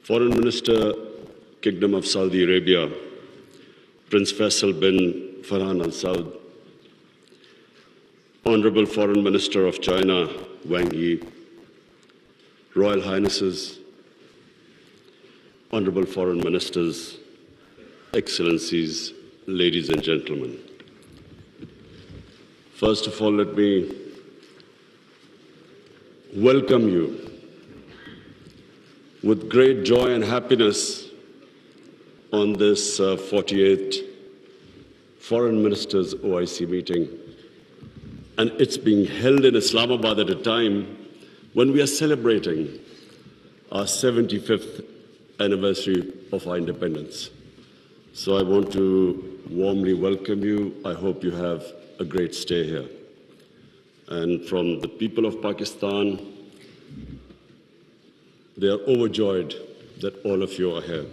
Foreign Minister, Kingdom of Saudi Arabia, Prince Faisal bin Farhan Al Saud, Honorable Foreign Minister of China, Wang Yi, Royal Highnesses, Honorable Foreign Ministers, Excellencies, ladies and gentlemen. First of all, let me welcome you with great joy and happiness on this 48th Foreign Ministers OIC meeting. And it's being held in Islamabad at a time when we are celebrating our 75th anniversary of our independence. So I want to warmly welcome you. I hope you have a great stay here. And from the people of Pakistan, they are overjoyed that all of you are here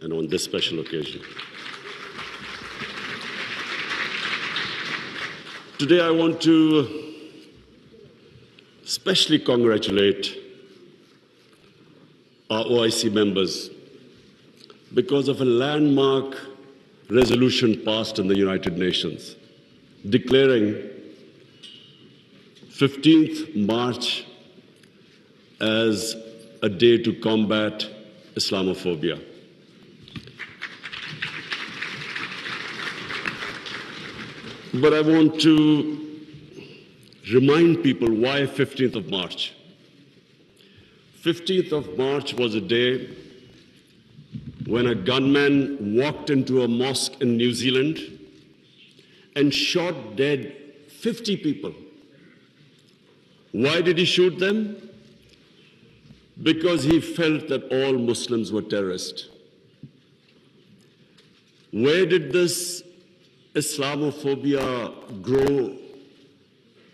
and on this special occasion. Today I want to especially congratulate our OIC members because of a landmark resolution passed in the United Nations declaring 15th March as a day to combat Islamophobia. But I want to remind people why 15th of March. 15th of March was a day when a gunman walked into a mosque in New Zealand and shot dead 50 people. Why did he shoot them? Because he felt that all Muslims were terrorists. Where did this Islamophobia grow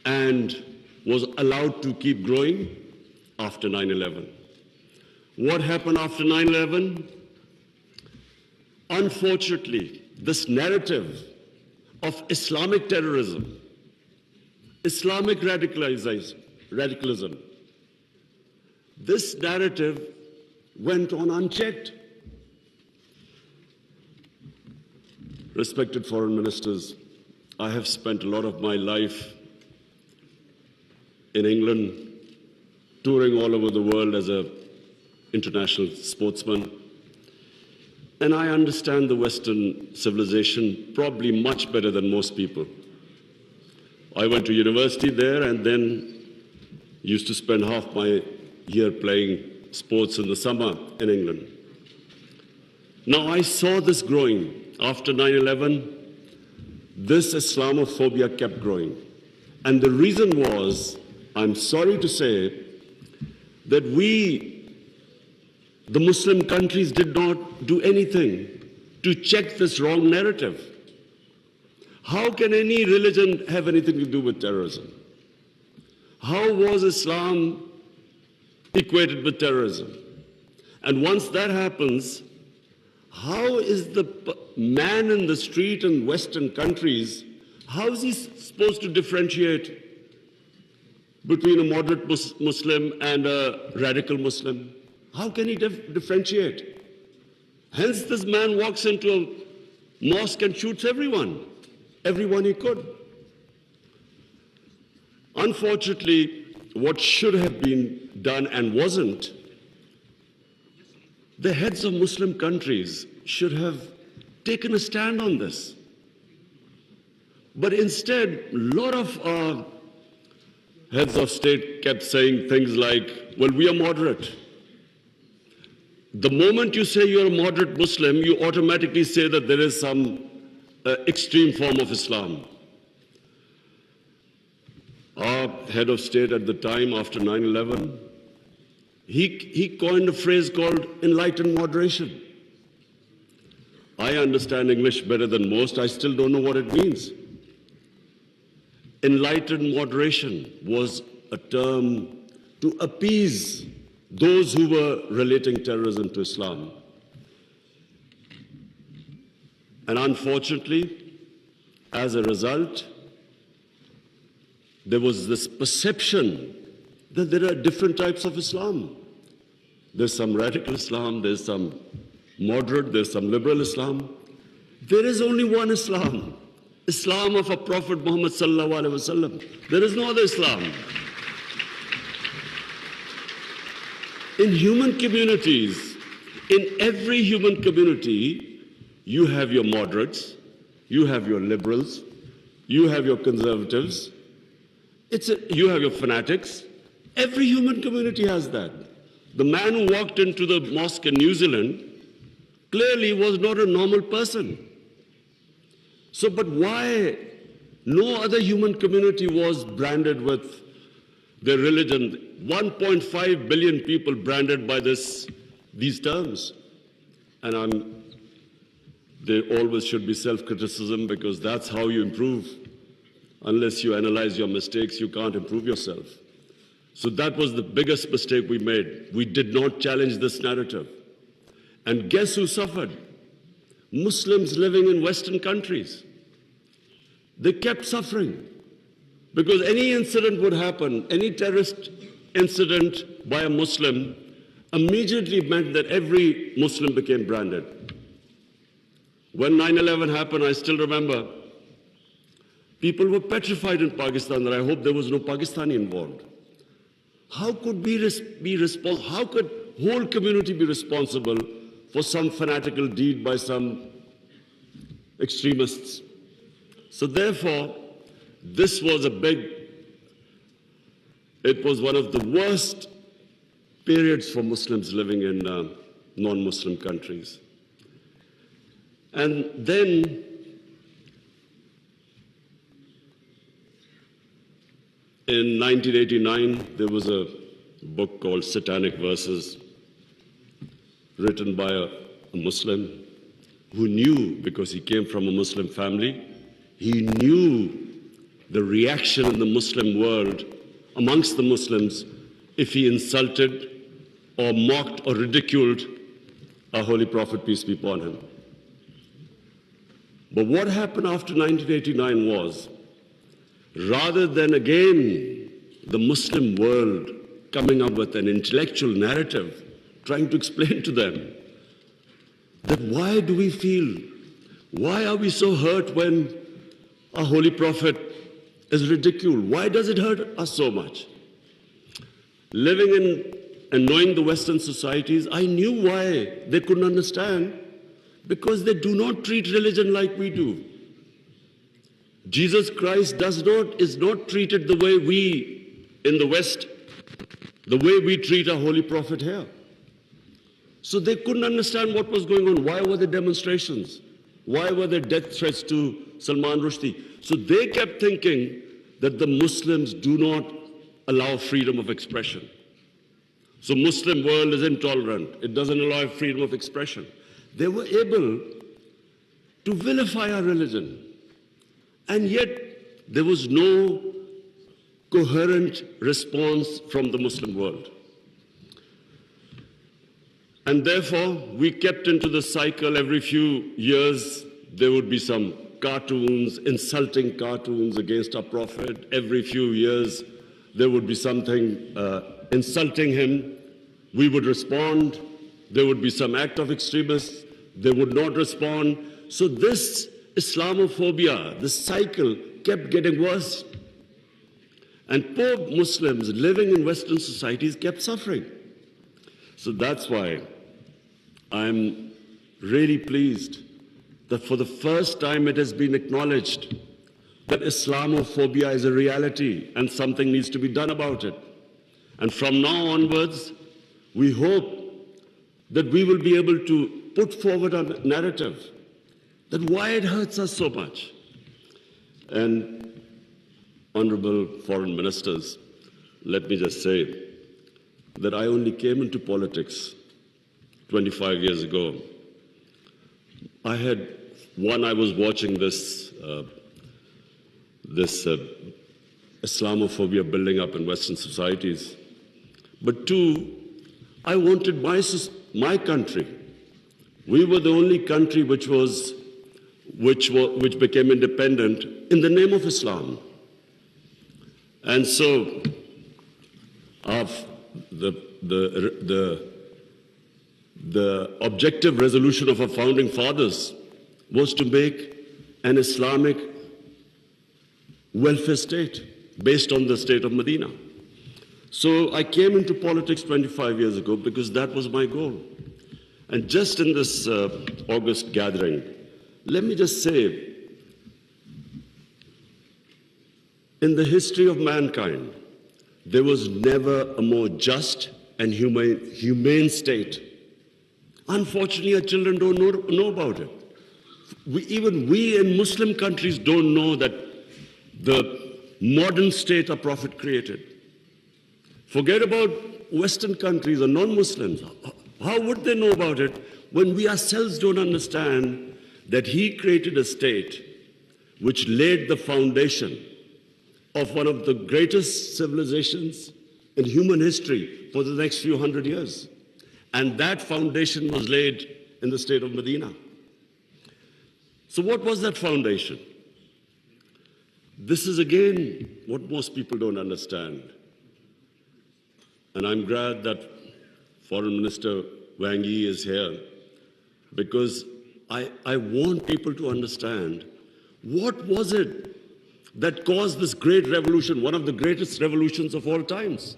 and was allowed to keep growing? After 9/11. What happened after 9/11? Unfortunately, this narrative of Islamic terrorism, Islamic radicalism, this narrative went on unchecked. Respected foreign ministers, I have spent a lot of my life in England, touring all over the world as an international sportsman. And I understand the Western civilization probably much better than most people. I went to university there and then used to spend half my year playing sports in the summer in England. Now I saw this growing. After 9/11, this Islamophobia kept growing. And the reason was, I'm sorry to say, that we, the Muslim countries, did not do anything to check this wrong narrative. How can any religion have anything to do with terrorism? How was Islam equated with terrorism? And once that happens, how is the man in the street in Western countries, how is he supposed to differentiate between a moderate Muslim and a radical Muslim? How can he differentiate? Hence, this man walks into a mosque and shoots everyone he could. Unfortunately, what should have been done and wasn't, the heads of Muslim countries should have taken a stand on this. But instead, a lot of our heads of state kept saying things like, well, we are moderate. The moment you say you're a moderate Muslim, you automatically say that there is some extreme form of Islam. Our head of state at the time, after 9/11, he coined a phrase called Enlightened Moderation. I understand English better than most. I still don't know what it means. Enlightened moderation was a term to appease those who were relating terrorism to Islam. And unfortunately, as a result, there was this perception that there are different types of Islam. There's some radical Islam, there's some moderate, there's some liberal Islam. There is only one Islam, Islam of our Prophet Muhammad sallallahu alaihi wasallam. There is no other Islam. In human communities, in every human community, you have your moderates, you have your liberals, you have your conservatives, you have your fanatics. Every human community has that. The man who walked into the mosque in New Zealand clearly was not a normal person. So, but why no other human community was branded with their religion? 1.5 billion people branded by these terms. And there always should be self-criticism, because that's how you improve. Unless you analyze your mistakes, you can't improve yourself. So that was the biggest mistake we made. We did not challenge this narrative. And guess who suffered? Muslims living in Western countries. They kept suffering, because any incident would happen, any terrorist incident by a Muslim immediately meant that every Muslim became branded. When 9/11 happened, I still remember, people were petrified in Pakistan that I hope there was no Pakistani involved. How could how could whole community be responsible for some fanatical deed by some extremists? So therefore, this was it was one of the worst periods for Muslims living in non-Muslim countries. And then in 1989, there was a book called Satanic Verses, written by a Muslim who knew, because he came from a Muslim family, he knew the reaction in the Muslim world amongst the Muslims if he insulted or mocked or ridiculed our Holy Prophet, peace be upon him. But what happened after 1989 was, rather than again the Muslim world coming up with an intellectual narrative, trying to explain to them that why do we feel, why are we so hurt when our Holy Prophet is ridiculed? Why does it hurt us so much? Living in and knowing the Western societies, I knew why they couldn't understand, because they do not treat religion like we do. Jesus Christ is not treated the way we in the West, the way we treat our Holy Prophet here. So they couldn't understand what was going on. Why were there demonstrations? Why were there death threats to Salman Rushdie? So they kept thinking that the Muslims do not allow freedom of expression. So Muslim world is intolerant. It doesn't allow freedom of expression. They were able to vilify our religion. And yet there was no coherent response from the Muslim world. And therefore, we kept into the cycle. Every few years, there would be some cartoons, insulting cartoons against our Prophet. Every few years, there would be something insulting him. We would respond. There would be some act of extremists. They would not respond. So this Islamophobia, this cycle kept getting worse. And poor Muslims living in Western societies kept suffering. So that's why I'm really pleased that for the first time it has been acknowledged that Islamophobia is a reality and something needs to be done about it. And from now onwards, we hope that we will be able to put forward a narrative that why it hurts us so much. And honorable foreign ministers, let me just say that I only came into politics 25 years ago. I was watching this Islamophobia building up in Western societies. But two, I wanted my country. We were the only country which became independent in the name of Islam. And so the The objective resolution of our founding fathers was to make an Islamic welfare state based on the state of Medina. So I came into politics 25 years ago because that was my goal. And just in this August gathering, let me just say, in the history of mankind, there was never a more just and humane state. Unfortunately, our children don't know about it. Even we in Muslim countries don't know that the modern state our Prophet created. Forget about Western countries or non-Muslims. How would they know about it when we ourselves don't understand that he created a state which laid the foundation of one of the greatest civilizations in human history for the next few hundred years? And that foundation was laid in the state of Medina. So what was that foundation? This is again what most people don't understand. And I'm glad that Foreign Minister Wang Yi is here, because I want people to understand what was it that caused this great revolution, one of the greatest revolutions of all times.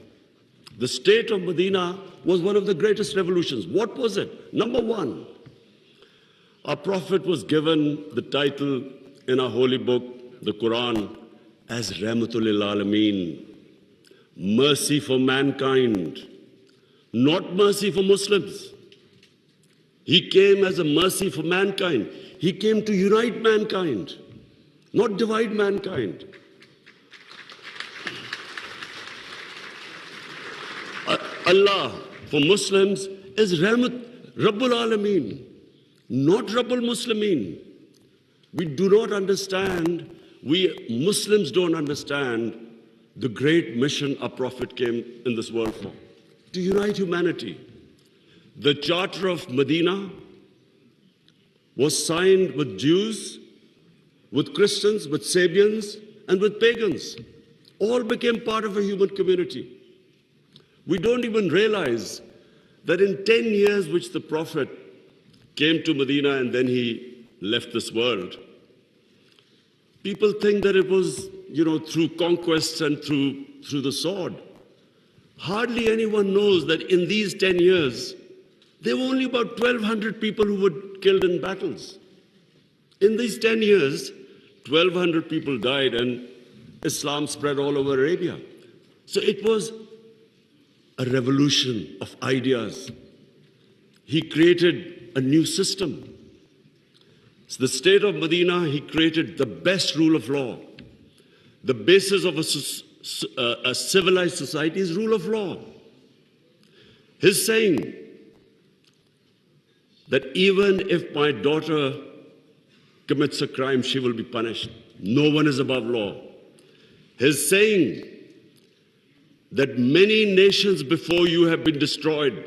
The state of Medina was one of the greatest revolutions. What was it? Number one, our Prophet was given the title in our holy book, the Quran, as Rahmatul lil Alameen, mercy for mankind, not mercy for Muslims. He came as a mercy for mankind. He came to unite mankind, not divide mankind. Allah for Muslims is Rabbul Alameen, not Rabbul Muslimin. We do not understand, we Muslims don't understand the great mission our Prophet came in this world for, to unite humanity. The Charter of Medina was signed with Jews, with Christians, with Sabians, and with pagans. All became part of a human community. We don't even realize that in 10 years which the Prophet came to Medina and then he left this world, people think that it was, through conquests and through the sword. Hardly anyone knows that in these 10 years, there were only about 1,200 people who were killed in battles. In these 10 years, 1,200 people died and Islam spread all over Arabia. So it was a revolution of ideas. He created a new system. So the state of Medina, he created the best rule of law. The basis of a civilized society is rule of law. His saying that even if my daughter commits a crime, she will be punished. No one is above law. His saying that many nations before you have been destroyed,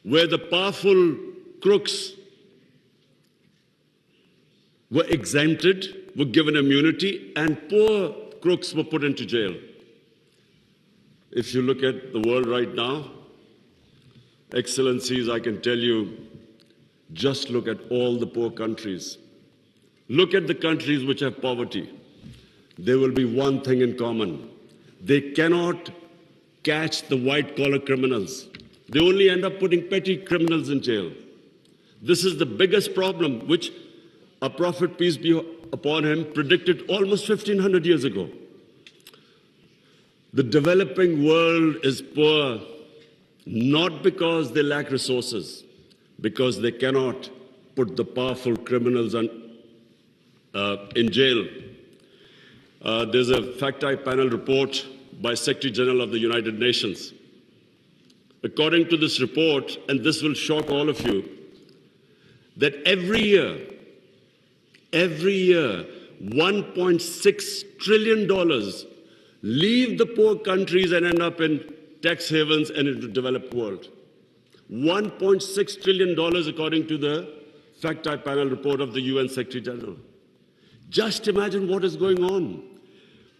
where the powerful crooks were exempted, were given immunity, and poor crooks were put into jail. If you look at the world right now, Excellencies, I can tell you, just look at all the poor countries. Look at the countries which have poverty. There will be one thing in common. They cannot catch the white-collar criminals. They only end up putting petty criminals in jail. This is the biggest problem which our Prophet, peace be upon him, predicted almost 1,500 years ago. The developing world is poor, not because they lack resources, because they cannot put the powerful criminals in jail. There's a fact-eye panel report by Secretary General of the United Nations. According to this report, and this will shock all of you, that every year, $1.6 trillion leave the poor countries and end up in tax havens and in the developed world. $1.6 trillion according to the fact-eye panel report of the UN Secretary General. Just imagine what is going on.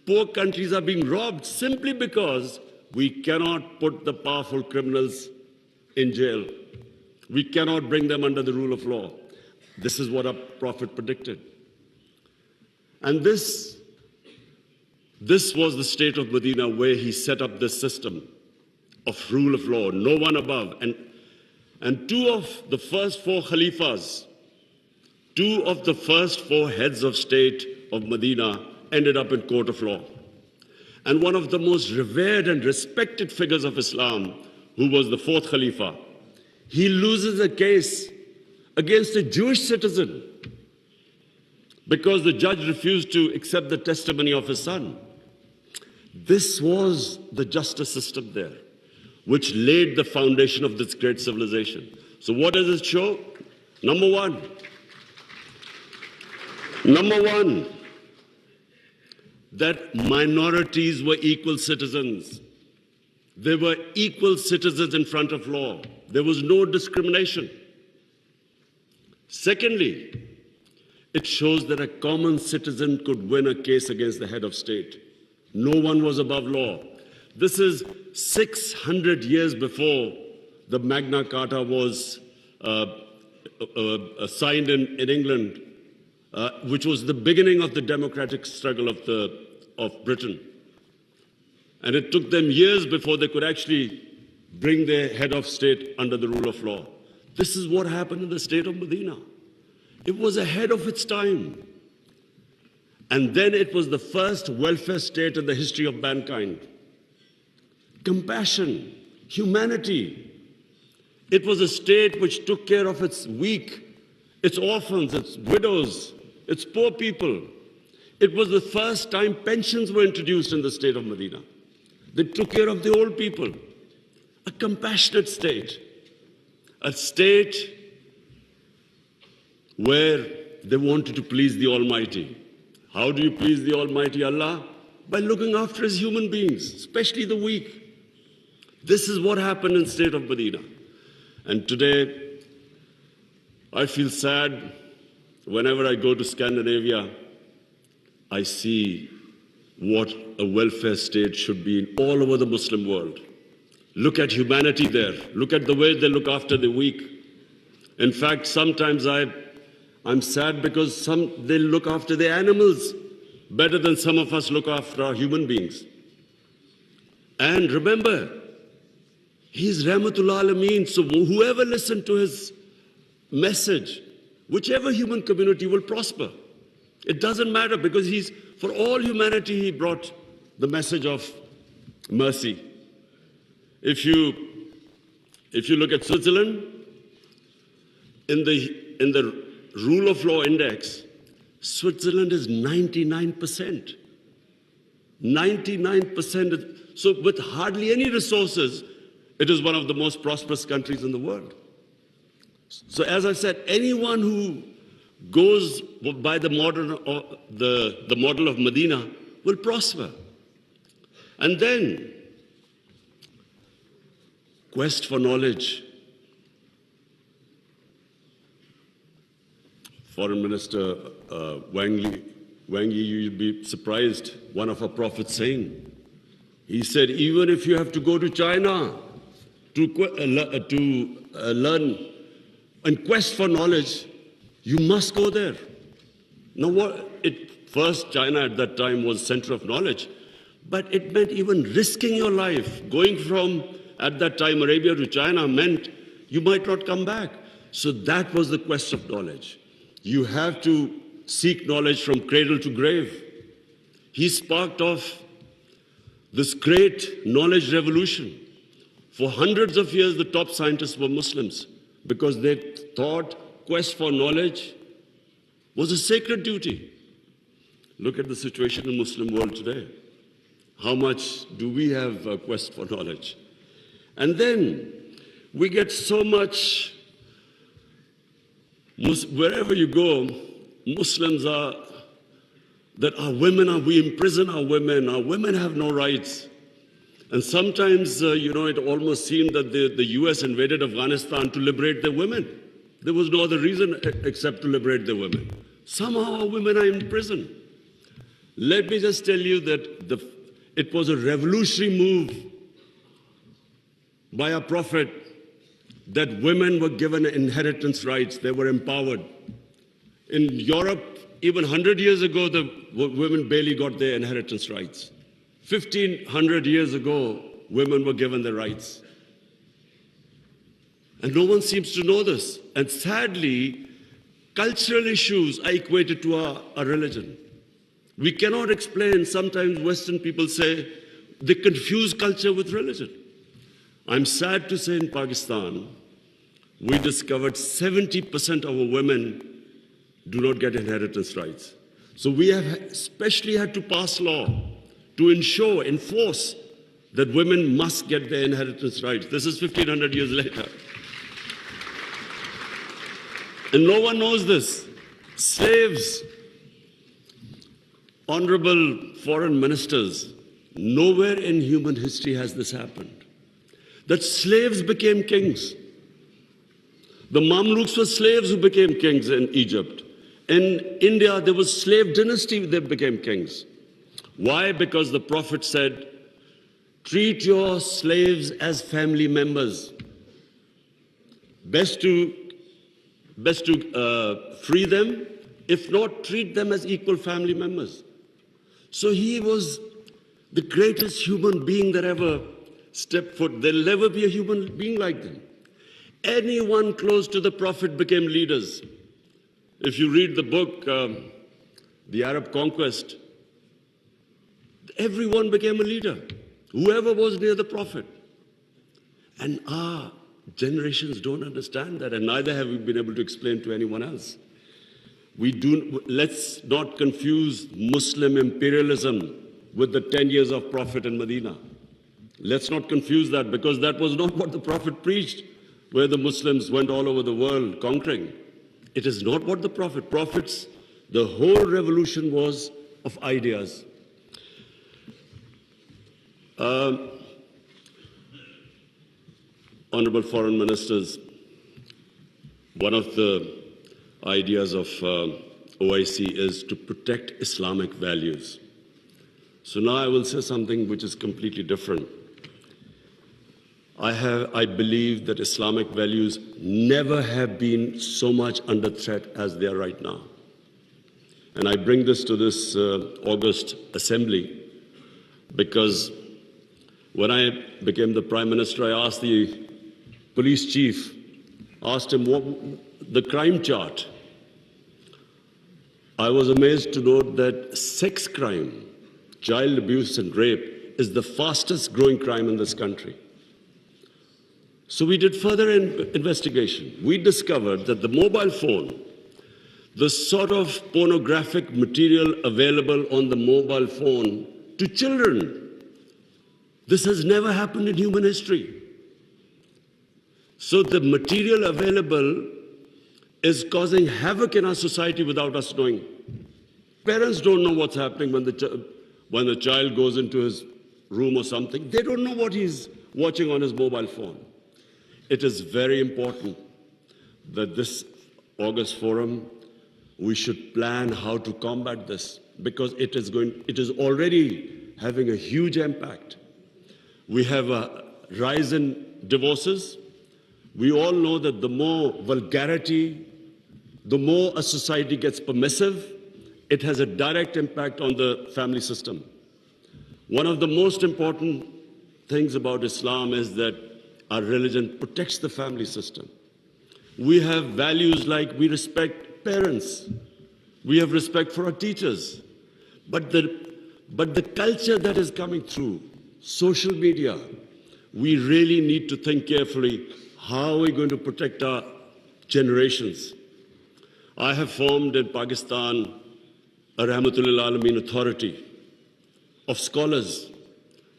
Poor countries are being robbed simply because we cannot put the powerful criminals in jail. We cannot bring them under the rule of law. This is what our Prophet predicted. And this was the state of Medina, where he set up this system of rule of law, no one above. And two of the first four Khalifas, two of the first four heads of state of Medina ended up in court of law. And one of the most revered and respected figures of Islam, who was the fourth Khalifa, he loses a case against a Jewish citizen because the judge refused to accept the testimony of his son. This was the justice system there, which laid the foundation of this great civilization. So what does it show? Number one, that minorities were equal citizens. They were equal citizens in front of law. There was no discrimination. Secondly, it shows that a common citizen could win a case against the head of state. No one was above law. This is 600 years before the Magna Carta was signed in England, which was the beginning of the democratic struggle of Britain. And it took them years before they could actually bring their head of state under the rule of law. This is what happened in the state of Medina. It was ahead of its time. And then it was the first welfare state in the history of mankind. Compassion, humanity. It was a state which took care of its weak, its orphans, its widows, its poor people. It was the first time pensions were introduced in the state of Medina. They took care of the old people. A compassionate state. A state where they wanted to please the Almighty. How do you please the Almighty Allah? By looking after His human beings, especially the weak. This is what happened in the state of Medina. And today, I feel sad whenever I go to Scandinavia. I see what a welfare state should be in all over the Muslim world. Look at humanity there. Look at the way they look after the weak. In fact, sometimes I'm sad because they look after the animals better than some of us look after our human beings. And remember, He's Rahmatul Alameen, so whoever listened to His message, whichever human community will prosper. It doesn't matter because for all humanity, He brought the message of mercy. If you look at Switzerland, in the rule of law index, Switzerland is 99%. 99%. So with hardly any resources, it is one of the most prosperous countries in the world. So as I said, anyone who goes by the model of Medina will prosper. And then, quest for knowledge. Foreign Minister Wang Yi, you'd be surprised, one of our prophets saying, he said, even if you have to go to China to learn and quest for knowledge, you must go there. Now, first, China at that time was center of knowledge, but it meant even risking your life. Going from, at that time, Arabia to China meant you might not come back. So that was the quest of knowledge. You have to seek knowledge from cradle to grave. He sparked off this great knowledge revolution. For hundreds of years, the top scientists were Muslims because they thought quest for knowledge was a sacred duty. Look at the situation in the Muslim world today. How much do we have a quest for knowledge? And then we get so much, wherever you go, Muslims are, that we imprison our women have no rights. And sometimes, it almost seemed that the US invaded Afghanistan to liberate their women. There was no other reason except to liberate their women. Somehow our women are in prison. Let me just tell you that it was a revolutionary move by our Prophet that women were given inheritance rights, they were empowered. In Europe, even 100 years ago, the women barely got their inheritance rights. 1,500 years ago, women were given their rights. And no one seems to know this. And sadly, cultural issues are equated to our religion. We cannot explain, sometimes Western people say, they confuse culture with religion. I'm sad to say in Pakistan, we discovered 70% of our women do not get inheritance rights. So we have especially had to pass law to enforce that women must get their inheritance rights. This is 1,500 years later. And no one knows this. Slaves, honorable foreign ministers, nowhere in human history has this happened. That slaves became kings. The Mamluks were slaves who became kings in Egypt. In India, there was slave dynasty, they became kings. Why? Because the Prophet said, treat your slaves as family members. Best to free them, if not, treat them as equal family members. So he was the greatest human being that ever stepped foot. There'll never be a human being like them. Anyone close to the Prophet became leaders. If you read the book, The Arab Conquest, everyone became a leader, whoever was near the Prophet. And our generations don't understand that, and neither have we been able to explain to anyone else. Let's not confuse Muslim imperialism with the 10 years of Prophet in Medina. Let's not confuse that, because that was not what the Prophet preached, where the Muslims went all over the world conquering. It is not what the Prophets, the whole revolution was of ideas. Honorable foreign ministers, one of the ideas of OIC is to protect Islamic values. So now I will say something which is completely different. I believe that Islamic values never have been so much under threat as they are right now. And I bring this to this August assembly because when I became the Prime Minister, I asked the police chief, asked him what the crime chart. I was amazed to note that sex crime, child abuse and rape is the fastest growing crime in this country. So we did further investigation. We discovered that the mobile phone, the sort of pornographic material available on the mobile phone to children, this has never happened in human history. So the material available is causing havoc in our society without us knowing. Parents don't know what's happening when the child goes into his room or something. They don't know what he's watching on his mobile phone. It is very important that this August forum, we should plan how to combat this, because it is already having a huge impact. We have a rise in divorces. We all know that the more vulgarity, the more a society gets permissive, it has a direct impact on the family system. One of the most important things about Islam is that our religion protects the family system. We have values like we respect parents. We have respect for our teachers. But the culture that is coming through, social media, we really need to think carefully, how are we going to protect our generations? I have formed in Pakistan a Rahmatul Alameen authority of scholars.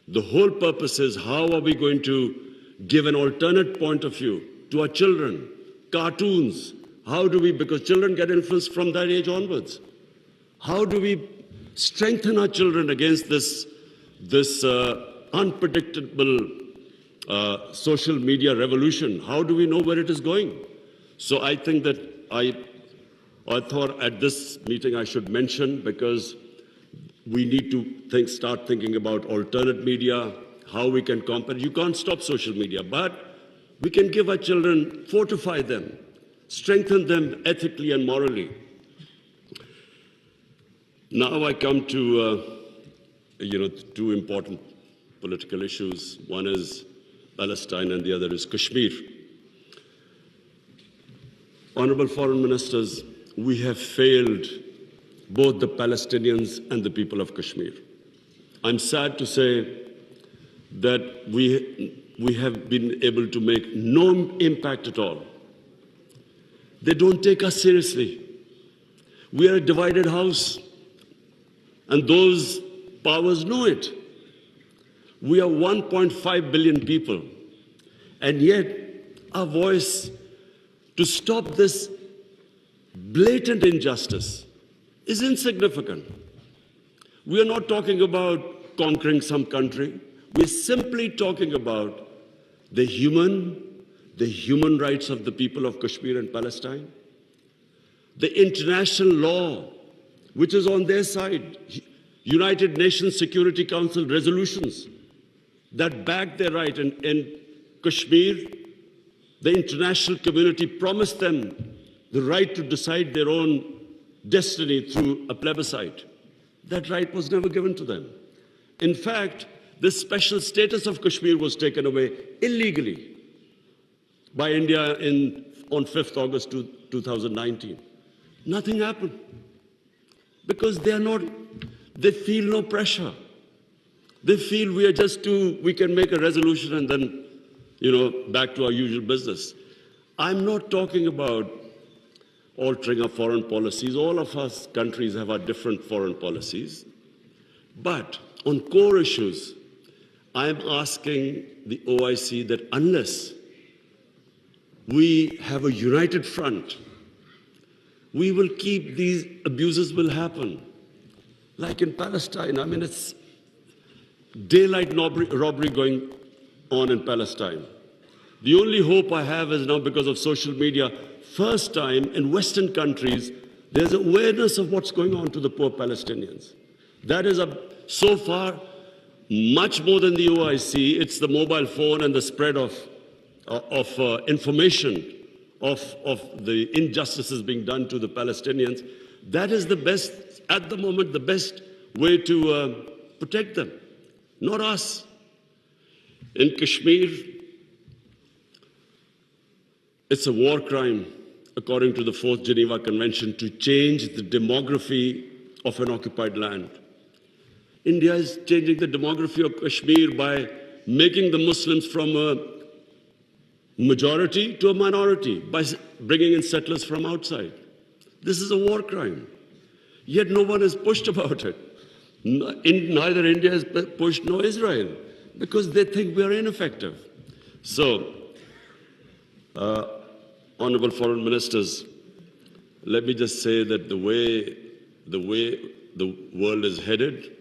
The whole purpose is how are we going to give an alternate point of view to our children, cartoons. How do we, because children get influenced from that age onwards. How do we strengthen our children against this unpredictable social media revolution? How do we know where it is going? So I think that I thought at this meeting I should mention, because we need to start thinking about alternate media, how we can combat. You can't stop social media, but We can give our children, fortify them, strengthen them ethically and morally. Now I come to, two important political issues. One is Palestine and the other is Kashmir. Honorable foreign ministers, we have failed both the Palestinians and the people of Kashmir. I'm sad to say that we have been able to make no impact at all. They don't take us seriously. We are a divided house, and those powers know it. We are 1.5 billion people, and yet our voice to stop this blatant injustice is insignificant. We are not talking about conquering some country. We're simply talking about the human rights of the people of Kashmir and Palestine, the international law, which is on their side, United Nations Security Council resolutions that back their right. In Kashmir, the international community promised them the right to decide their own destiny through a plebiscite. That right was never given to them. In fact, the special status of Kashmir was taken away illegally by India on 5th August 2019. Nothing happened because they feel no pressure. They feel we can make a resolution and then, back to our usual business. I'm not talking about altering our foreign policies. All of us countries have our different foreign policies. But on core issues, I'm asking the OIC that unless we have a united front, we will keep these abuses will happen. Like in Palestine, it's daylight robbery going on in Palestine. The only hope I have is now because of social media, first time in Western countries, there's awareness of what's going on to the poor Palestinians. That is so far much more than the OIC. It's the mobile phone and the spread of information of the injustices being done to the Palestinians. That is the best, at the moment, the best way to protect them, not us. In Kashmir, it's a war crime, according to the 4th Geneva Convention, to change the demography of an occupied land. India is changing the demography of Kashmir by making the Muslims from a majority to a minority, by bringing in settlers from outside. This is a war crime. Yet no one is pushed about it. Neither India is pushed nor Israel, because they think we are ineffective. So, honorable foreign ministers, let me just say that the way the world is headed,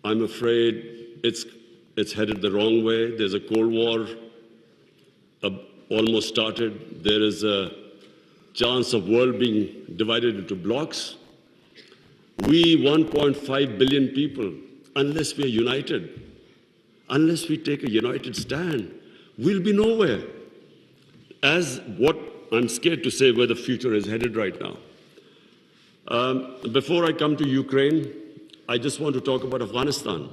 I'm afraid it's headed the wrong way. There's a Cold War almost started. There is a chance of world being divided into blocks. We 1.5 billion people, unless we are united, unless we take a united stand, we'll be nowhere. As what I'm scared to say where the future is headed right now. Before I come to Ukraine, I just want to talk about Afghanistan.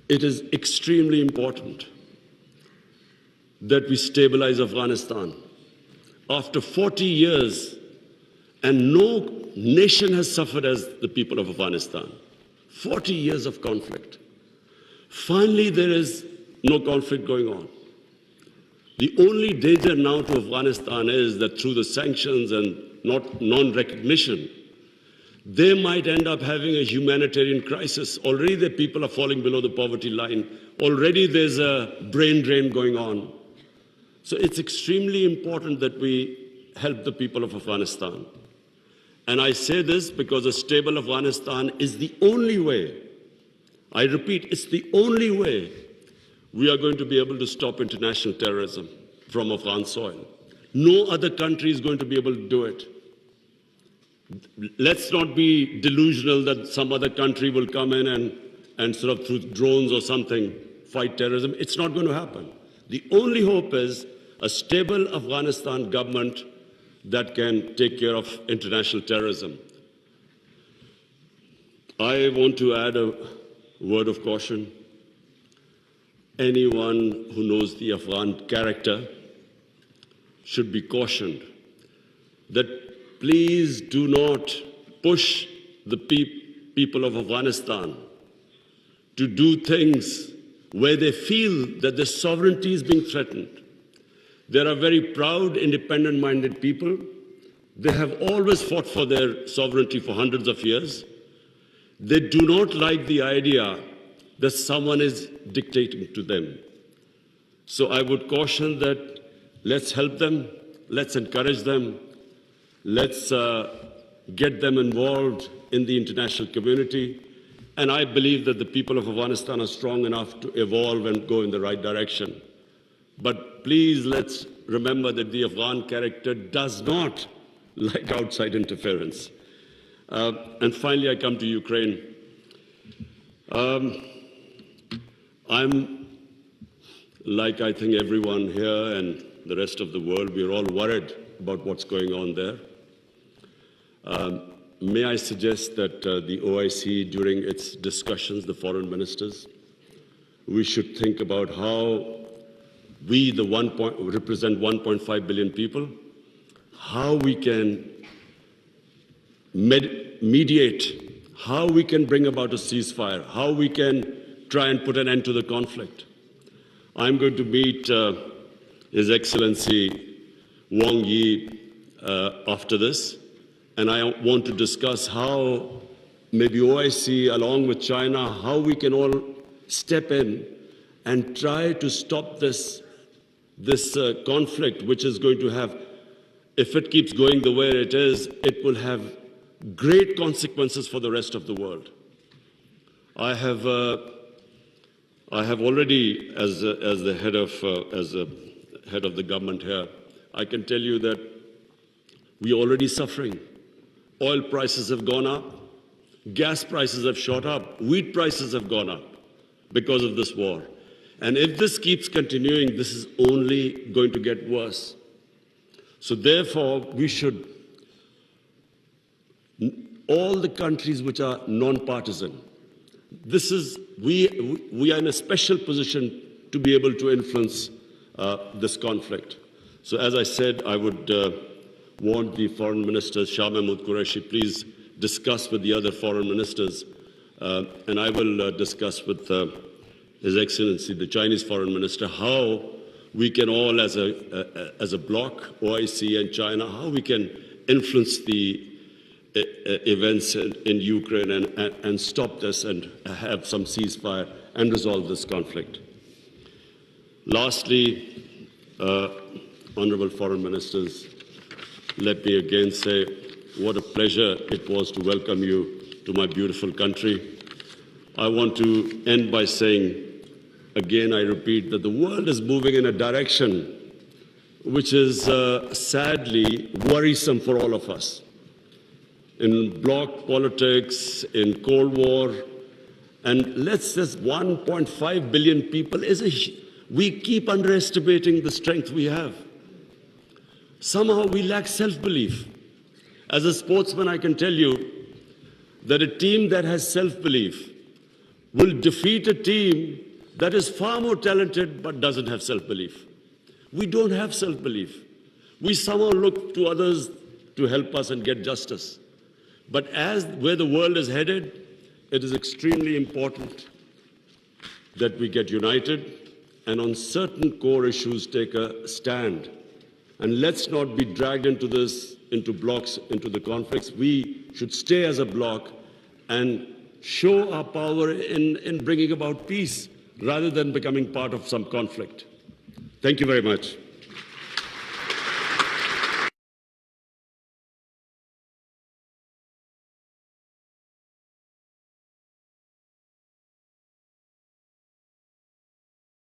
It is extremely important that we stabilize Afghanistan. After 40 years, and no nation has suffered as the people of Afghanistan. 40 years of conflict. Finally, there is no conflict going on. The only danger now to Afghanistan is that through the sanctions and non-recognition, they might end up having a humanitarian crisis. Already the people are falling below the poverty line. Already there's a brain drain going on. So it's extremely important that we help the people of Afghanistan. And I say this because a stable Afghanistan is the only way, I repeat, it's the only way we are going to be able to stop international terrorism from Afghan soil. No other country is going to be able to do it. Let's not be delusional that some other country will come in and sort of through drones or something fight terrorism. It's not going to happen. The only hope is a stable Afghanistan government that can take care of international terrorism. I want to add a word of caution. Anyone who knows the Afghan character should be cautioned that please do not push the people of Afghanistan to do things where they feel that their sovereignty is being threatened. They are very proud, independent-minded people. They have always fought for their sovereignty for hundreds of years. They do not like the idea that someone is dictating to them. So I would caution that let's help them, let's encourage them, let's get them involved in the international community. And I believe that the people of Afghanistan are strong enough to evolve and go in the right direction. But please let's remember that the Afghan character does not like outside interference. And finally, I come to Ukraine. I'm, like I think everyone here and the rest of the world, we're all worried about what's going on there. May I suggest that the OIC, during its discussions, the foreign ministers, we should think about how we, represent 1.5 billion people, how we can mediate, how we can bring about a ceasefire, how we can try and put an end to the conflict. I'm going to meet His Excellency Wang Yi after this, and I want to discuss how maybe OIC, along with China, how we can all step in and try to stop this conflict, which is going to have, if it keeps going the way it is, it will have great consequences for the rest of the world. I have already, as the head of the government here, I can tell you that we are already suffering. Oil prices have gone up, gas prices have shot up, wheat prices have gone up because of this war. And if this keeps continuing, this is only going to get worse. So therefore, we should, all the countries which are non-partisan, we are in a special position to be able to influence this conflict. So as I said, I would want the foreign minister, Shah Mahmood Qureshi, please discuss with the other foreign ministers, and I will discuss with His Excellency, the Chinese foreign minister, how we can all, as a bloc, OIC and China, how we can influence the events in Ukraine and stop this and have some ceasefire and resolve this conflict. Lastly, honorable foreign ministers, let me again say what a pleasure it was to welcome you to my beautiful country. I want to end by saying, again, I repeat, that the world is moving in a direction which is sadly worrisome for all of us. In bloc politics, in Cold War, and let's just 1.5 billion people, we keep underestimating the strength we have. Somehow we lack self-belief. As a sportsman, I can tell you that a team that has self-belief will defeat a team that is far more talented but doesn't have self-belief. We don't have self-belief. We somehow look to others to help us and get justice. But as where the world is headed, it is extremely important that we get united and on certain core issues take a stand. And let's not be dragged into this, into blocks, into the conflicts. We should stay as a bloc and show our power in bringing about peace rather than becoming part of some conflict. Thank you very much.